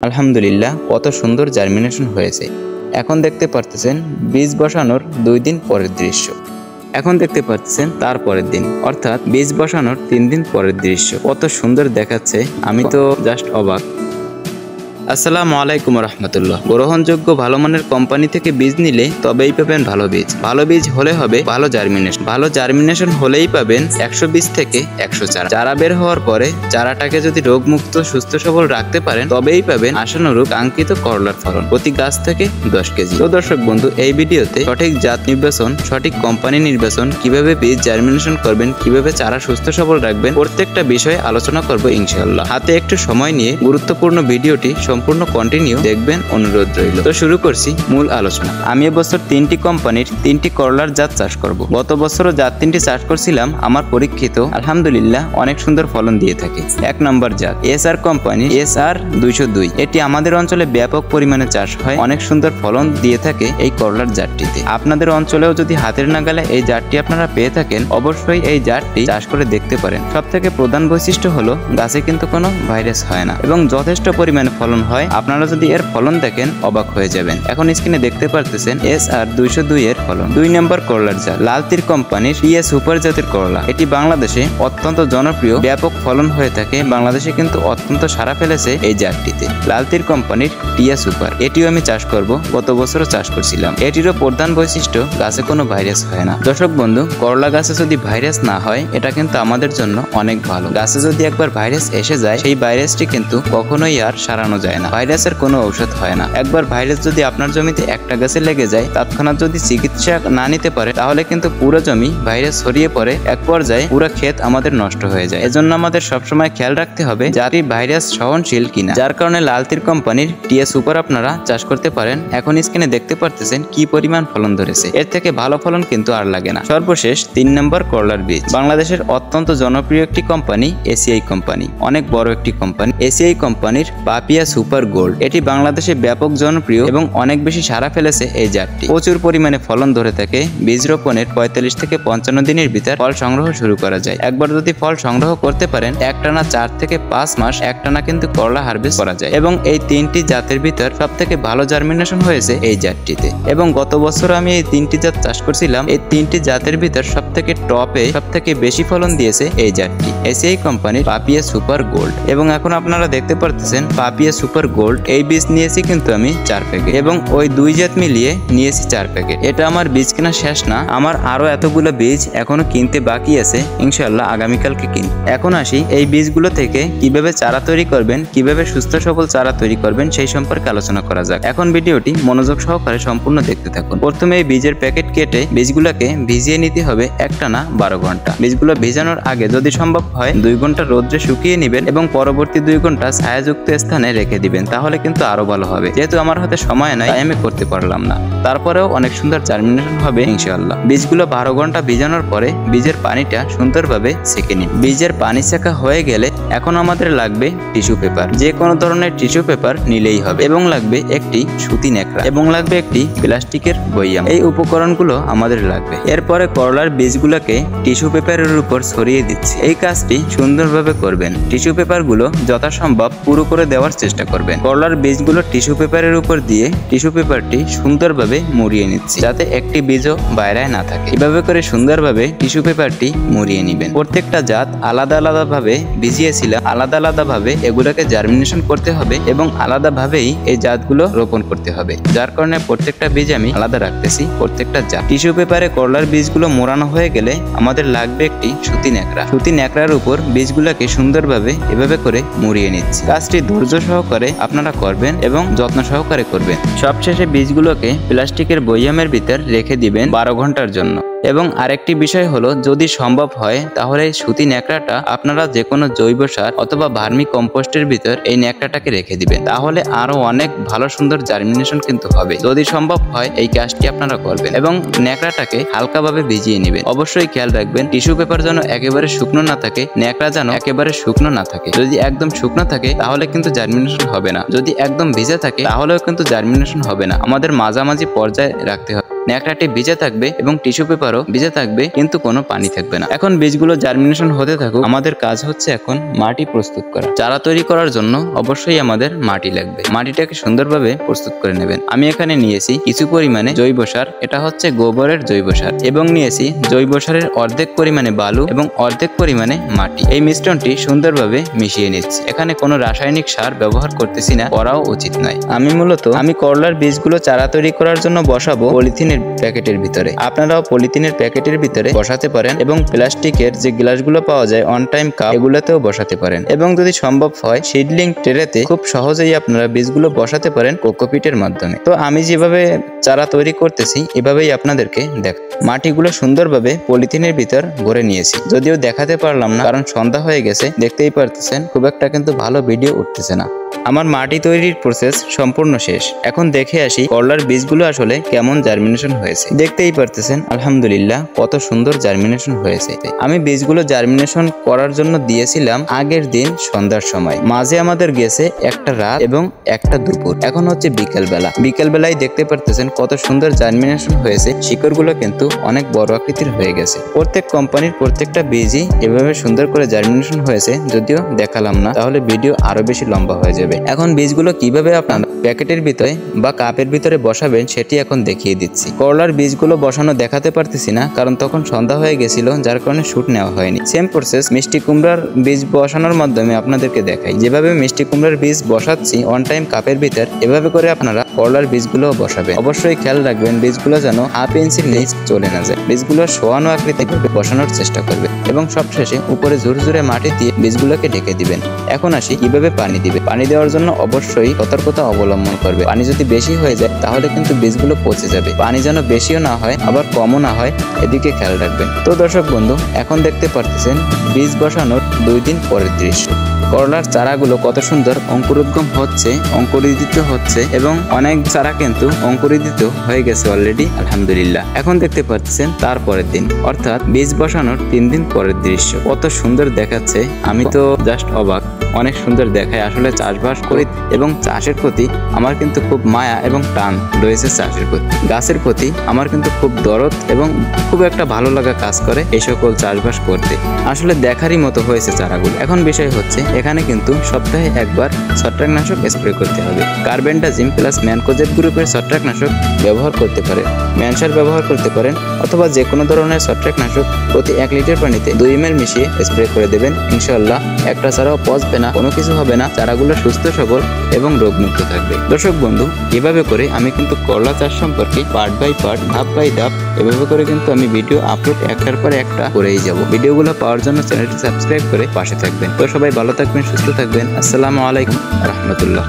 আলহামদুলিল্লাহ কত সুন্দর জার্মিনেশন হয়েছে। এখন দেখতে পারতেছেন বীজ বসানোর 2 দিন পরের দৃশ্য। এখন দেখতে পাচ্ছেন তার পরের দিন, অর্থাৎ বীজ বসানোর 3 দিন পরের দৃশ্য। কত সুন্দর দেখাচ্ছে, আমি তো জাস্ট অবাক। আসসালামু আলাইকুম রহমতুল্লাহ। গ্রহণযোগ্য ভালো মানের কোম্পানি থেকে বীজ নিলে তবেই পাবেন ভালো বীজ। ভালো বীজ হলে হবে ভালো জার্মিনেশন। ভালো জার্মিনেশন হলেই পাবেন 100 বীজ থেকে 100 চারা। চারা বের হওয়ার পরে চারাটাকে যদি রোগমুক্ত সুস্থ সবল রাখতে পারেন তবেই পাবেন আশানুরূপ কাঙ্ক্ষিত করলার ফলন, প্রতি গাছ থেকে 10 কেজি। তো দর্শক বন্ধু, এই ভিডিওতে সঠিক জাত নির্বাচন, সঠিক কোম্পানি নির্বাচন, কিভাবে বীজ জার্মিনেশন করবেন, কিভাবে চারা সুস্থ সবল রাখবেন, প্রত্যেকটা বিষয়ে আলোচনা করব ইনশাআল্লাহ। হাতে একটু সময় নিয়ে গুরুত্বপূর্ণ ভিডিওটি সম্পূর্ণ কন্টিনিউ দেখবেন, অনুরোধ রইল। তো শুরু করছি মূল আলোচনা। আমি এবছর 3টি কোম্পানির 3টি করলার জাত চাষ করব। গত বছরও জাত 3টি চাষ করছিলাম, আমার পরীক্ষিত আলহামদুলিল্লাহ অনেক সুন্দর ফলন দিয়ে থাকে। 1 নম্বর জাত SR কোম্পানি SR 202। এটি আমাদের অঞ্চলে ব্যাপক পরিমাণে চাষ হয়, অনেক সুন্দর ফলন দিয়ে থাকে এই করলার জাতটিতে। আপনাদের অঞ্চলেও যদি হাতের নাগালে এই জাতটি আপনারা পেয়ে থাকেন, অবশ্যই এই জাতটি চাষ করে দেখতে পারেন। সবথেকে প্রধান বৈশিষ্ট্য হলো গাছে কিন্তু কোনো ভাইরাস হয় না এবং যথেষ্ট পরিমাণে ফলন হয়। আপনারা যদি এর ফলন দেখেন অবাক হয়ে যাবেন। এখন স্ক্রিনে দেখতে পারতেছেন SR 202 এর ফলন। 2 নম্বর করলার জাত লাল তীর কোম্পানির টিয়া সুপার জাতের করলা। এটি বাংলাদেশে অত্যন্ত জনপ্রিয়, ব্যাপক ফলন হয়ে থাকে। বাংলাদেশে কিন্তু অত্যন্ত সাড়া ফেলেছে এই জাতটিতে। লাল তীর কোম্পানির টিয়া সুপার, এটিও আমি চাষ করব, গত বছরও চাষ করছিলাম। এটিরও প্রধান বৈশিষ্ট্য গাছে কোনো ভাইরাস হয় না। দর্শক বন্ধু, করলা গাছে যদি ভাইরাস না হয় এটা কিন্তু আমাদের জন্য অনেক ভালো। গাছে যদি একবার ভাইরাস এসে যায়, সেই ভাইরাসটি কিন্তু কখনোই আর সারানো যায় না। ভাইরাসের কোনো ঔষধ হয় না। একবার ভাইরাস যদি আপনার জমিতে একটা গাছে লেগে যায়, তৎক্ষণাৎ যদি চিকিৎসা না নিতে পারে, তাহলে কিন্তু পুরো জমি ভাইরাস ছড়িয়ে পড়ে, এক পর্যায়ে পুরো ক্ষেত আমাদের নষ্ট হয়ে যায়। এজন্য আমাদের সবসময় খেয়াল রাখতে হবে জাতি ভাইরাস সহনশীল কিনা। যার কারণে লাল তীর কোম্পানির টিয়া সুপার আপনারা চাষ করতে পারেন। এখন স্ক্রিনে দেখতে পারতেছেন কি পরিমাণ ফলন ধরেছে। এর থেকে ভালো ফলন কিন্তু আর লাগে না। সর্বশেষ 3 নম্বর করলার বীজ বাংলাদেশের অত্যন্ত জনপ্রিয় একটি কোম্পানি এসিআই কোম্পানি, অনেক বড় একটি কোম্পানি। এসিআই কোম্পানির পাপিয়া সুপার গোল্ড, এটি বাংলাদেশে ব্যাপক জনপ্রিয় এবং অনেক বেশি সাড়া ফেলেছে এই জাতটি। প্রচুর পরিমাণে ফলন ধরে থাকে। বীজ রোপণের 45 থেকে 55 দিনের ভিতর ফল সংগ্রহ শুরু করা যায়। একবার যদি ফল সংগ্রহ করতে পারেন, একটানা 4 থেকে 5 মাস একটানা কিন্তু করলা হারভেস্ট করা যায়। এবং এই 3টি জাতের ভিতর সব থেকে ভালো জার্মিনেশন হয়েছে এই জাতটিতে। এবং গত বছর আমি এই 3টি জাত চাষ করছিলাম। এই 3টি জাতের ভিতর সব থেকে টপে সব থেকে বেশি ফলন দিয়েছে এই জাতটি, এসিআই কোম্পানির পাপিয়া সুপার গোল্ড। এবং এখন আপনারা দেখতে পারতেছেন পাপিয়া সুপার গোল্ড, এই বীজ নিয়েছি কিন্তু আমি 4 প্যাকেট এবং ওই 2 জাত মিলিয়ে নিয়েছি 4 প্যাকেট। এটা আমার বীজ কেনা শেষ না, আমার আরো এতগুলো বীজ এখনো কিনতে বাকি আছে, ইনশাআল্লাহ আগামীকালকে কিনব। এখন আসি এই বীজগুলো থেকে কিভাবে চারা তৈরি করবেন, কিভাবে সুস্থ সবল চারা তৈরি করবেন সেই সম্পর্কে আলোচনা করা যাক। এখন ভিডিওটি মনোযোগ সহকারে সম্পূর্ণ দেখতে থাকুন। প্রথমে এই বীজের প্যাকেট কেটে বীজগুলোকে ভিজিয়ে নিতে হবে একটানা 12 ঘন্টা। বীজগুলো ভেজানোর আগে যদি সম্ভব হয় 2 ঘন্টা রোদ্রে শুকিয়ে নেবেন এবং পরবর্তী 2 ঘন্টা ছায়াযুক্ত স্থানে রেখে দিবেন, তাহলে কিন্তু আরো ভালো হবে। যেহেতু আমার হাতে সময় নাই তাই আমি করতে পারলাম না, তারপরেও অনেক সুন্দর জার্মিনেশন হবে ইনশাআল্লাহ। বীজগুলো 12 ঘন্টা ভিজানোর পরে বীজের পানিটা সুন্দরভাবে ছেঁকে নিন। বীজের পানি ছেঁকা হয়ে গেলে এখন আমাদের লাগবে টিস্যু পেপার, যে কোনো ধরনের টিস্যু পেপার নিলেই হবে, এবং লাগবে একটি সুতি ন্যাকড়া, এবং লাগবে একটি প্লাস্টিকের বয়াম। এই উপকরণগুলো আমাদের লাগবে। এরপরে করলার বীজগুলোকে টিস্যু পেপারের উপর ছড়িয়ে দিচ্ছি। এই কাজটি সুন্দরভাবে করবেন। টিস্যু পেপারগুলো যথাসম্ভব পুরো করে দেওয়ার চেষ্টা করবেন। করলার বীজগুলো টিস্যু পেপারের উপর দিয়ে টিস্যু পেপারটি সুন্দরভাবে মুড়িয়ে নিচ্ছি, যাতে একটি বীজও বাইরে না থাকে। এভাবে করে সুন্দরভাবে টিস্যু পেপারটি মুড়িয়ে নেবেন। প্রত্যেকটা জাত আলাদা আলাদা ভাবে ভিজিয়েছিলাম, আলাদা আলাদা ভাবে এগুলোকে জার্মিনেশন করতে হবে এবং আলাদা ভাবেই এই জাতগুলো রোপণ করতে হবে। যার কারণে প্রত্যেকটা বীজ আমি আলাদা রাখতেছি, প্রত্যেকটা জাত। টিস্যু পেপারে করলার বীজগুলো মোড়ানো হয়ে গেলে আমাদের লাগবে একটি সুতি ন্যাকড়া। সুতি ন্যাকড়ার উপর বীজগুলোকে সুন্দরভাবে এভাবে করে মুড়িয়ে নিচ্ছি। কাজটি ধৈর্য সহকারে আপনারা করবেন এবং যত্ন সহকারে করবেন। সবশেষে বীজগুলোকে প্লাস্টিকের বয়ামের ভিতর রেখে দিবেন 12 ঘন্টার জন্য। এবং আরেকটি বিষয় হলো, যদি সম্ভব হয় তাহলে সুতি ন্যাকড়াটা আপনারা যে কোনো জৈব সার অথবা ভার্মি কম্পোস্টের ভিতর এই ন্যাকড়াটাকে রেখে দিবেন, তাহলে আরো অনেক ভালো সুন্দর জার্মিনেশন কিন্তু হবে। যদি সম্ভব হয় এই কাজটি আপনারা করবেন এবং ন্যাকড়াটাকে হালকাভাবে ভিজিয়ে নেবেন। অবশ্যই খেয়াল রাখবেন টিস্যু পেপার যেন একেবারে শুকনো না থাকে, ন্যাকড়া যেন একেবারে শুকনো না থাকে। যদি একদম শুকনো থাকে তাহলে কিন্তু জার্মিনেশন হবে না, যদি একদম ভিজে থাকে তাহলেও কিন্তু জার্মিনেশন হবে না। আমাদের মাঝামাঝি পর্যায়ে রাখতে হবে। ন্যাকড়াটি ভিজে থাকবে এবং টিস্যু পেপারও ভিজে থাকবে, কিন্তু কোনো পানি থাকবে না। এখন বীজগুলো জার্মিনেশন হতে থাকুক। আমাদের কাজ হচ্ছে এখন মাটি প্রস্তুত করা। চারা তৈরি করার জন্য অবশ্যই আমাদের মাটি লাগবে। মাটিটাকে সুন্দরভাবে প্রস্তুত করে নেবেন। আমি এখানে নিয়েছি কিছু পরিমাণে জৈব সার, এটা হচ্ছে গোবরের জৈব সার, এবং নিয়েছি জৈব সারের অর্ধেক পরিমাণে বালু এবং অর্ধেক পরিমাণে মাটি। এই মিশ্রণটি সুন্দরভাবে মিশিয়ে নিচ্ছি। এখানে কোনো রাসায়নিক সার ব্যবহার করতেছি না, করাও উচিত নয়। আমি করলার বীজগুলো চারা তৈরি করার জন্য বসাবো পলিথিনের প্যাকেটের ভিতরে। আপনারাও পলিথিনের প্যাকেটের ভিতরে বসাতে পারেন এবং প্লাস্টিকের যে গ্লাসগুলো পাওয়া যায় অন টাইম কাপ, এগুলোতেও বসাতে পারেন। এবং যদি সম্ভব হয় সিডলিং ট্রেতে খুব সহজেই আপনারা বীজগুলো বসাতে পারেন কোকোপিটের মাধ্যমে। তো আমি যেভাবে চারা তৈরি করতেছি এভাবেই আপনাদেরকে দেখ। মাটিগুলো সুন্দরভাবে পলিথিনের ভিতর ভরে নিয়েছি, যদিও দেখাতে পারলাম না কারণ সন্ধ্যা হয়ে গেছে। দেখতেই পারতেছেন খুব একটা কিন্তু ভালো ভিডিও উঠতেছে না। আমার মাটি তৈরির প্রসেস সম্পূর্ণ শেষ। এখন দেখে আসি করলার বীজগুলো আসলে কেমন জার্মিনেশন হয়েছে। দেখতেই পারতেছেন আলহামদুলিল্লাহ কত সুন্দর জার্মিনেশন হয়েছে। আমি বীজগুলো জার্মিনেশন করার জন্য দিয়েছিলাম আগের দিন সন্ধ্যার সময়। মাঝে আমাদের গেছে একটা রাত এবং একটা দুপুর। এখন হচ্ছে বিকেলবেলায় দেখতে পারতেছেন কত সুন্দর জার্মিনেশন হয়েছে। শিকড়গুলো কিন্তু অনেক বড় আকৃতির হয়ে গেছে। প্রত্যেক কোম্পানির প্রত্যেকটা বীজই এভাবে সুন্দর করে জার্মিনেশন হয়েছে। যদিও দেখালাম না তাহলে ভিডিও আরো বেশি লম্বা হয়ে যাবে। এখন বীজগুলো কিভাবে আপনারা প্যাকেটের ভিতরে বা কাপের ভিতরে বসাবেন সেটি এখন দেখিয়ে দিচ্ছি। করলার বীজগুলো বসানো দেখাতে পারতেছি না কারণ তখন সন্ধ্যা হয়ে গেছিল, যার কারণে শুট নেওয়া হয়নি। সেম প্রসেস মিষ্টি কুমড়ার বীজ বসানোর মাধ্যমে আপনাদেরকে দেখাই। যেভাবে মিষ্টি কুমড়ার বীজ বসাচ্ছি অন টাইম কাপের ভিতর, এভাবে করে আপনারা করলার বীজগুলো বসাবেন। অবশ্যই খেয়াল রাখবেন বীজগুলো যেন হাফ ইঞ্চির নিচ চলে না যায়। বীজগুলো শোয়ানো আকৃতি বসানোর চেষ্টা করবে এবং সবশেষে উপরে ঝুরঝুরে মাটি দিয়ে বীজগুলোকে ঢেকে দিবেন। এখন আসি কিভাবে পানি দিবে। পানি দেওয়ার জন্য অবশ্যই সতর্কতা অবলম্বন করবে। পানি যদি বেশি হয়ে যায় তাহলে কিন্তু বীজগুলো পচে যাবে। পানি যেন বেশিও না হয় আবার কমও না হয়, এদিকে খেয়াল রাখবেন। তো দর্শক বন্ধু, এখন দেখতে পারতেছেন বীজ বসানোর 2 দিন পরের দৃশ্য। করলার চারাগুলো কত সুন্দর অঙ্কুরোদ্গম হচ্ছে, অঙ্কুরিত হচ্ছে এবং অনেক চারা কিন্তু অঙ্কুরিত হয়ে গেছে অলরেডি আলহামদুলিল্লাহ। এখন দেখতে পাচ্ছেন তার পরের দিন, অর্থাৎ বীজ বসানোর 3 দিন পরের দৃশ্য। কত সুন্দর দেখাচ্ছে, আমি তো জাস্ট অবাক। অনেক সুন্দর দেখায়। আসলে চাষবাস করি এবং চাষের প্রতি আমার কিন্তু খুব মায়া এবং টান রয়েছে। চাষের প্রতি, গাছের প্রতি আমার কিন্তু খুব দরদ এবং খুব একটা ভালো লাগা কাজ করে এই সকল চাষবাস করতে। আসলে দেখারই মতো হয়েছে চারাগুলো। এখন বিষয় হচ্ছে এখানে কিন্তু সপ্তাহে একবার ছত্রাকনাশক স্প্রে করতে হবে। কার্বেন্ডাজিম প্লাস ম্যানকোজেব গ্রুপের ছত্রাকনাশক ব্যবহার করতে পারেন, ম্যানসার ব্যবহার করতে পারেন, অথবা যে কোনো ধরনের ছত্রাকনাশক প্রতি 1 লিটার পানিতে 2 ml মিশিয়ে স্প্রে করে দেবেন। ইনশাআল্লাহ একটা চারাও পচবে না, কোনো কিছু হবে না। চারাগুলো সুস্থ সবল এবং রোগমুক্ত থাকবে। দর্শক বন্ধু, এভাবে করে আমি কিন্তু করলা চাষ সম্পর্কে পার্ট বাই পার্ট, ধাপ বাই ধাপ এভাবে করে কিন্তু আমি ভিডিও আপলোড একটার পর একটা করেই যাব। ভিডিওগুলো পাওয়ার জন্য চ্যানেলটি সাবস্ক্রাইব করে পাশে থাকবেন। তো সবাই ভালো থাকবেন, সুস্থ থাকবেন। আসসালামু আলাইকুম রাহমাতুল্লাহ।